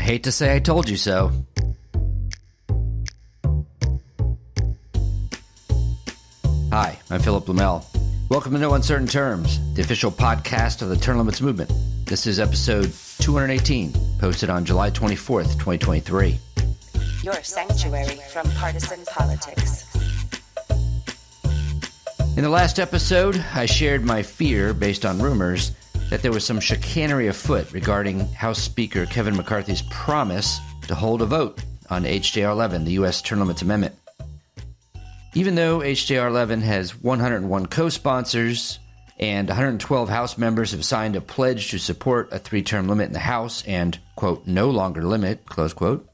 hate to say I told you so. Hi, I'm Philip Blumel. Welcome to No Uncertain Terms, the official podcast of the Term Limits Movement. This is episode 218, posted on July 24th, 2023. Your sanctuary from partisan politics. In the last episode, I shared my fear, based on rumors, that there was some chicanery afoot regarding House Speaker Kevin McCarthy's promise to hold a vote on H.J.R. 11, the U.S. Term Limits Amendment. Even though H.J.R. 11 has 101 co-sponsors and 112 House members have signed a pledge to support a three-term limit in the House and, quote, no longer limit, close quote,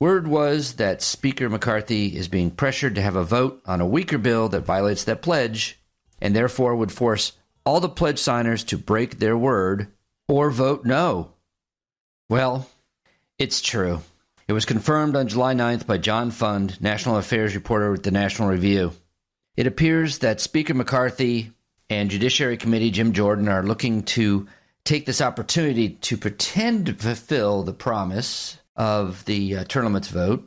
word was that Speaker McCarthy is being pressured to have a vote on a weaker bill that violates that pledge and therefore would force all the pledge signers to break their word or vote no. Well, it's true. It was confirmed on July 9th by John Fund, national affairs reporter with the National Review. It appears that Speaker McCarthy and Judiciary Committee Jim Jordan are looking to take this opportunity to pretend to fulfill the promise of the term limits vote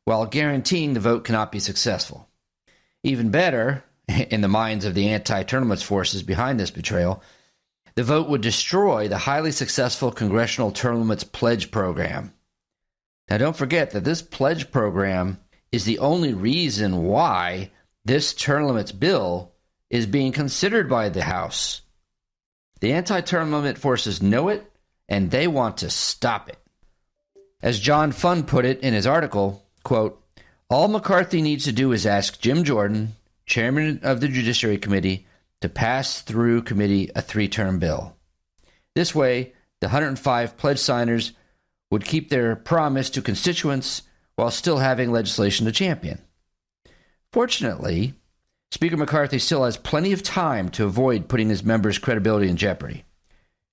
while guaranteeing the vote cannot be successful. Even better, in the minds of the anti-term limits forces behind this betrayal, the vote would destroy the highly successful Congressional Term Limits Pledge Program. Now, don't forget that this pledge program is the only reason why this term limits bill is being considered by the House. The anti-term limit forces know it, and they want to stop it. As John Fund put it in his article, quote, all McCarthy needs to do is ask Jim Jordan, chairman of the Judiciary Committee, to pass through committee a three-term bill. This way, the 105 pledge signers would keep their promise to constituents while still having legislation to champion. Fortunately, Speaker McCarthy still has plenty of time to avoid putting his members' credibility in jeopardy.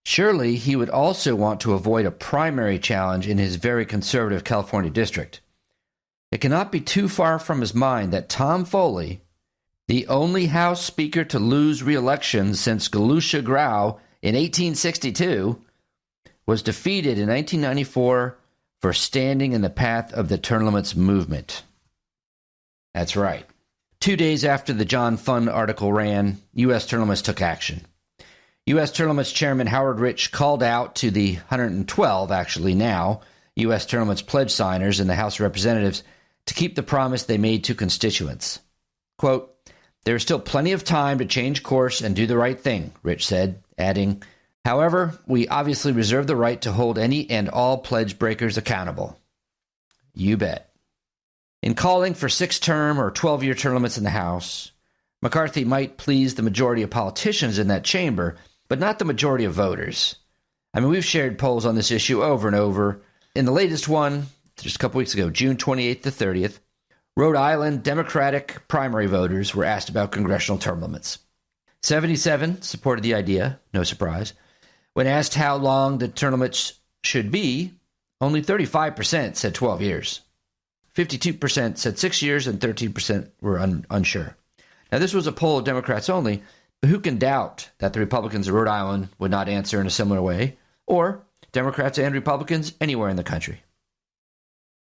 Surely he would also want to avoid a primary challenge in his very conservative California district. It cannot be too far from his mind that Tom Foley, the only House Speaker to lose re-election since Galusha Grau in 1862, was defeated in 1994 for standing in the path of the term limits movement. That's right. 2 days after the John Fund article ran, U.S. term limits took action. U.S. term limits Chairman Howard Rich called out to the 112, actually now, U.S. term limits pledge signers in the House of Representatives to keep the promise they made to constituents. Quote, there is still plenty of time to change course and do the right thing, Rich said, adding, however, we obviously reserve the right to hold any and all pledge breakers accountable. You bet. In calling for 6-term or 12-year term limits in the House, McCarthy might please the majority of politicians in that chamber, but not the majority of voters. I mean, we've shared polls on this issue over and over. In the latest one, just a couple weeks ago, June 28th to 30th, Rhode Island Democratic primary voters were asked about congressional term limits. 77 supported the idea, no surprise. When asked how long the term limits should be, only 35% said 12 years. 52% said 6 years, and 13% were unsure. Now, this was a poll of Democrats only, but who can doubt that the Republicans of Rhode Island would not answer in a similar way, or Democrats and Republicans anywhere in the country?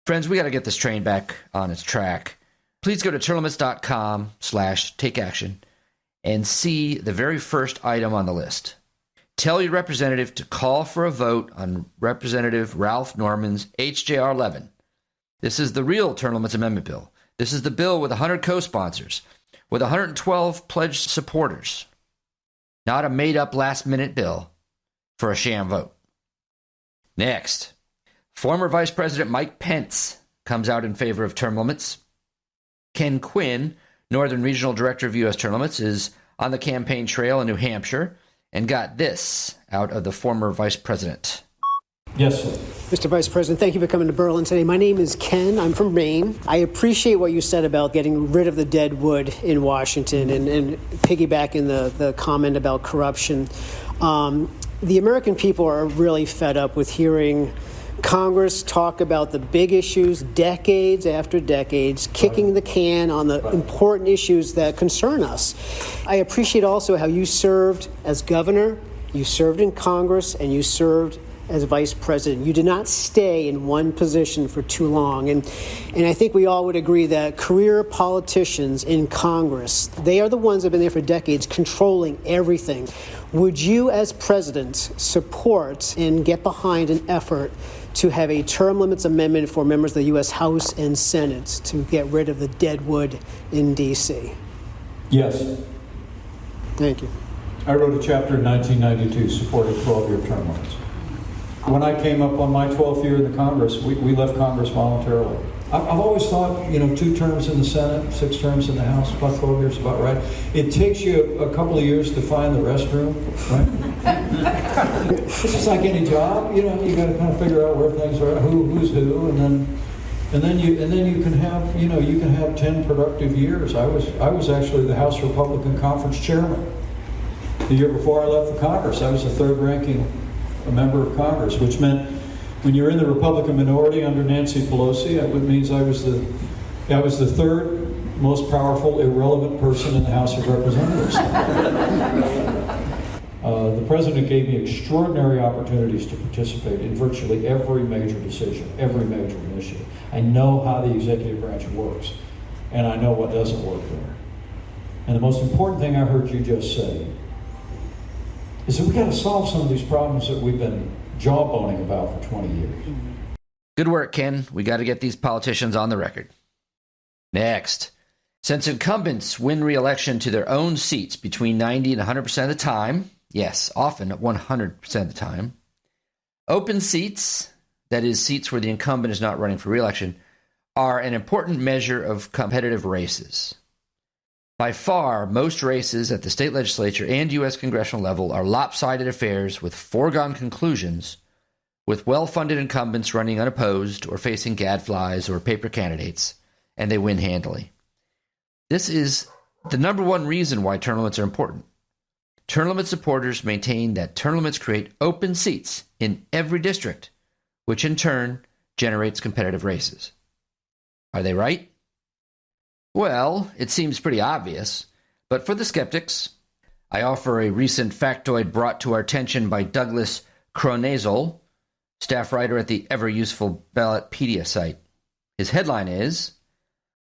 Friends, we got to get this train back on its track. Please go to termlimits.com/takeaction and see the very first item on the list. Tell your representative to call for a vote on Representative Ralph Norman's H.J.R. 11. This is the real term limits amendment bill. This is the bill with 100 co-sponsors, with 112 pledged supporters. Not a made-up last-minute bill for a sham vote. Next, former Vice President Mike Pence comes out in favor of term limits. Kenn Quinn, Northern Regional Director of U.S. Term Limits, is on the campaign trail in New Hampshire and got this out of the former vice president. Yes, sir. Mr. Vice President, thank you for coming to Berlin today. My name is Kenn. I'm from Maine. I appreciate what you said about getting rid of the dead wood in Washington and piggybacking the comment about corruption. The American people are really fed up with hearing Congress talk about the big issues decades after decades, kicking the can on the important issues that concern us. I appreciate also how you served as governor, you served in Congress, and you served as vice president. You did not stay in one position for too long. And I think we all would agree that career politicians in Congress, they are the ones that have been there for decades controlling everything. Would you, as president, support and get behind an effort to have a term limits amendment for members of the U.S. House and Senate to get rid of the dead wood in D.C.? Yes. Thank you. I wrote a chapter in 1992 supporting 12-year term limits. When I came up on my 12th year in the Congress, we left Congress voluntarily. I've always thought, 2 terms in the Senate, 6 terms in the House, about 12 years is about right. It takes you a couple of years to find the restroom, right? It's just like any job, you got to kind of figure out where things are, who's who, and then you can have, you can have 10 productive years. I was actually the House Republican Conference chairman. The year before I left the Congress, I was the 3rd ranking member of Congress, which meant when you're in the Republican minority under Nancy Pelosi, it means I was the 3rd most powerful, irrelevant person in the House of Representatives. The president gave me extraordinary opportunities to participate in virtually every major decision, every major initiative. I know how the executive branch works, and I know what doesn't work there. And the most important thing I heard you just say is that we got to solve some of these problems that we've been jawboning about for 20 years. Good work, Ken. We got to get these politicians on the record. Next. Since incumbents win re-election to their own seats between 90 and 100% of the time, yes, often at 100% of the time, open seats, that is, seats where the incumbent is not running for re-election, are an important measure of competitive races. By far, most races at the state legislature and U.S. congressional level are lopsided affairs with foregone conclusions, with well-funded incumbents running unopposed or facing gadflies or paper candidates, and they win handily. This is the number one reason why term limits are important. Term limit supporters maintain that term limits create open seats in every district, which in turn generates competitive races. Are they right? Well, it seems pretty obvious, but for the skeptics, I offer a recent factoid brought to our attention by Douglas Cronies, staff writer at the ever-useful Ballotpedia site. His headline is,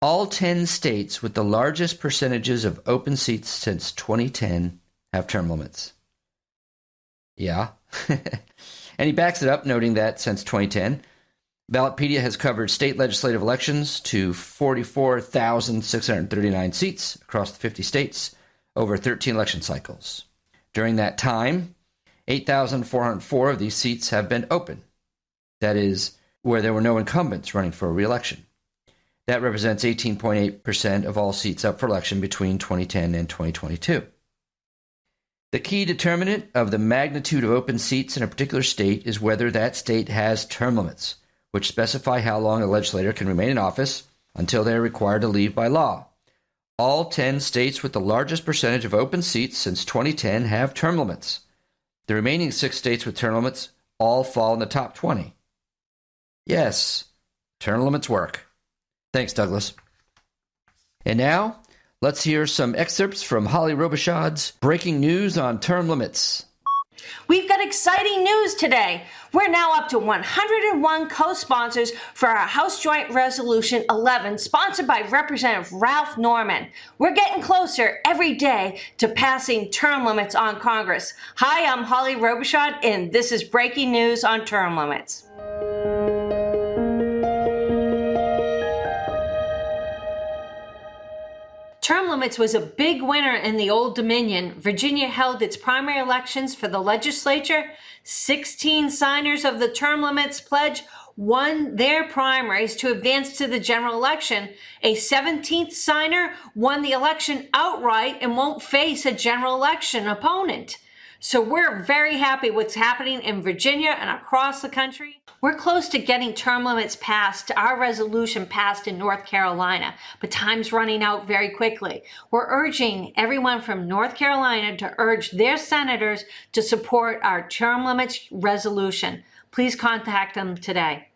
all 10 states with the largest percentages of open seats since 2010 have term limits. Yeah. And he backs it up, noting that since 2010, Ballotpedia has covered state legislative elections to 44,639 seats across the 50 states over 13 election cycles. During that time, 8,404 of these seats have been open. That is, where there were no incumbents running for a re-election. That represents 18.8% of all seats up for election between 2010 and 2022. The key determinant of the magnitude of open seats in a particular state is whether that state has term limits, which specify how long a legislator can remain in office until they are required to leave by law. All 10 states with the largest percentage of open seats since 2010 have term limits. The remaining 6 states with term limits all fall in the top 20. Yes, term limits work. Thanks, Douglas. And now, let's hear some excerpts from Holly Robichaud's Breaking News on Term Limits. We've got exciting news today. We're now up to 101 co-sponsors for our House Joint Resolution 11, sponsored by Representative Ralph Norman. We're getting closer every day to passing term limits on Congress. Hi, I'm Holly Robichaud, and this is Breaking News on Term Limits. Term limits was a big winner in the Old Dominion. Virginia held its primary elections for the legislature. 16 signers of the term limits pledge won their primaries to advance to the general election. A 17th signer won the election outright and won't face a general election opponent. So we're very happy what's happening in Virginia and across the country. We're close to getting term limits passed, our resolution passed in North Carolina, but time's running out very quickly. We're urging everyone from North Carolina to urge their senators to support our term limits resolution. Please contact them today.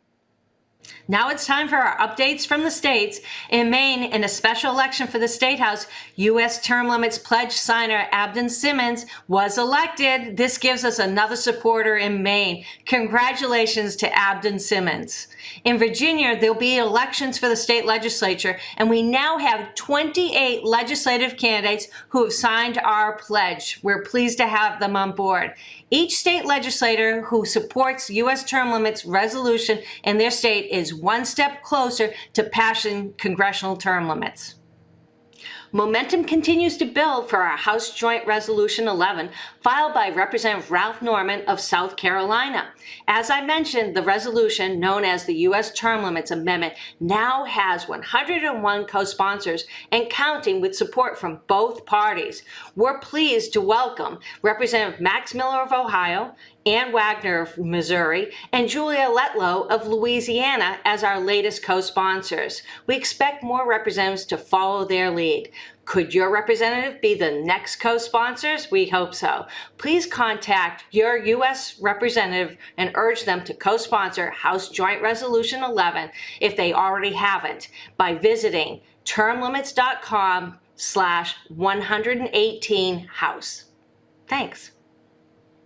Now it's time for our updates from the states. In Maine, in a special election for the State House, U.S. term limits pledge signer Abden Simmons was elected. This gives us another supporter in Maine. Congratulations to Abden Simmons. In Virginia, there'll be elections for the state legislature, and we now have 28 legislative candidates who have signed our pledge. We're pleased to have them on board. Each state legislator who supports U.S. term limits resolution in their state is one step closer to passing congressional term limits. Momentum continues to build for our House Joint Resolution 11, filed by Representative Ralph Norman of South Carolina. As I mentioned, the resolution, known as the U.S. Term Limits Amendment, now has 101 co-sponsors and counting, with support from both parties. We're pleased to welcome Representative Max Miller of Ohio, Ann Wagner of Missouri, and Julia Letlow of Louisiana as our latest co-sponsors. We expect more representatives to follow their lead. Could your representative be the next co-sponsors? We hope so. Please contact your U.S. representative and urge them to co-sponsor House Joint Resolution 11 if they already haven't by visiting termlimits.com/118house. Thanks.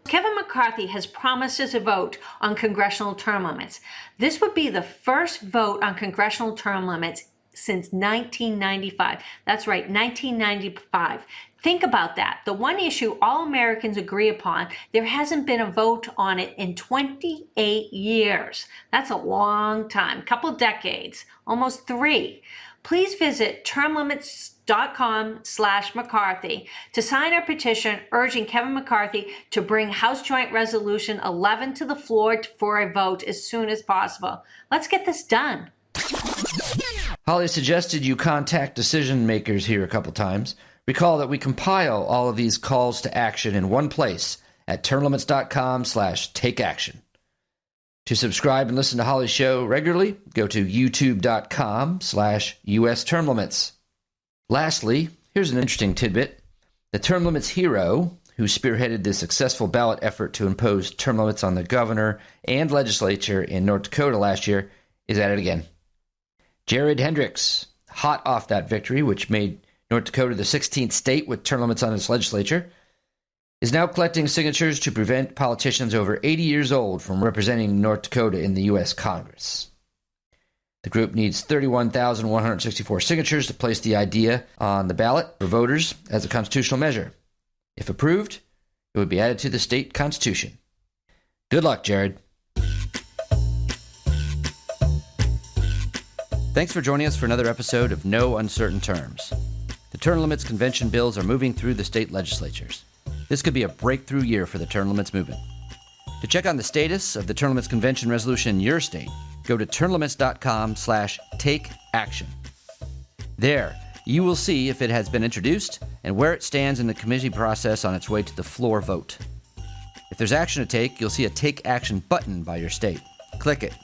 Kevin McCarthy has promised us a vote on congressional term limits. This would be the first vote on congressional term limits since 1995. That's right, 1995. Think about that. The one issue all Americans agree upon, there hasn't been a vote on it in 28 years. That's a long time, couple decades, almost 3. Please visit termlimits.com/McCarthy to sign our petition urging Kevin McCarthy to bring House Joint Resolution 11 to the floor for a vote as soon as possible. Let's get this done. Holly suggested you contact decision makers here a couple times. Recall that we compile all of these calls to action in one place at termlimits.com/takeaction. To subscribe and listen to Holly's show regularly, go to youtube.com/US term limits. Lastly, here's an interesting tidbit. The term limits hero, who spearheaded the successful ballot effort to impose term limits on the governor and legislature in North Dakota last year, is at it again. Jared Hendricks, hot off that victory, which made North Dakota the 16th state with term limits on its legislature, is now collecting signatures to prevent politicians over 80 years old from representing North Dakota in the U.S. Congress. The group needs 31,164 signatures to place the idea on the ballot for voters as a constitutional measure. If approved, it would be added to the state constitution. Good luck, Jared. Thanks for joining us for another episode of No Uncertain Terms. The term limits convention bills are moving through the state legislatures. This could be a breakthrough year for the term limits movement. To check on the status of the term limits convention resolution in your state, go to termlimits.com/takeaction. There, you will see if it has been introduced and where it stands in the committee process on its way to the floor vote. If there's action to take, you'll see a Take Action button by your state. Click it.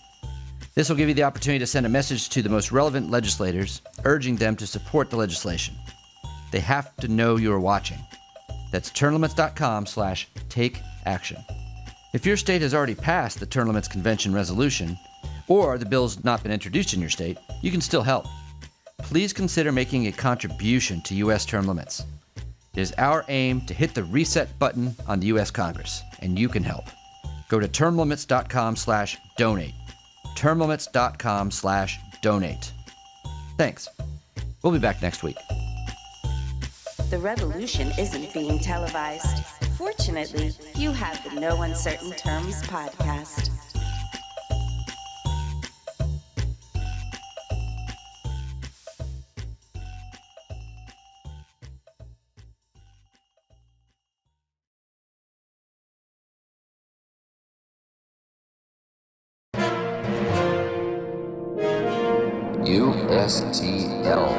This will give you the opportunity to send a message to the most relevant legislators, urging them to support the legislation. They have to know you're watching. That's termlimits.com/takeaction. If your state has already passed the term limits convention resolution, or the bill's not been introduced in your state, you can still help. Please consider making a contribution to U.S. term limits. It is our aim to hit the reset button on the U.S. Congress, and you can help. Go to termlimits.com/donate. termlimits.com/donate. Thanks. We'll be back next week. The revolution isn't being televised. Fortunately, you have the No Uncertain Terms podcast. USTL.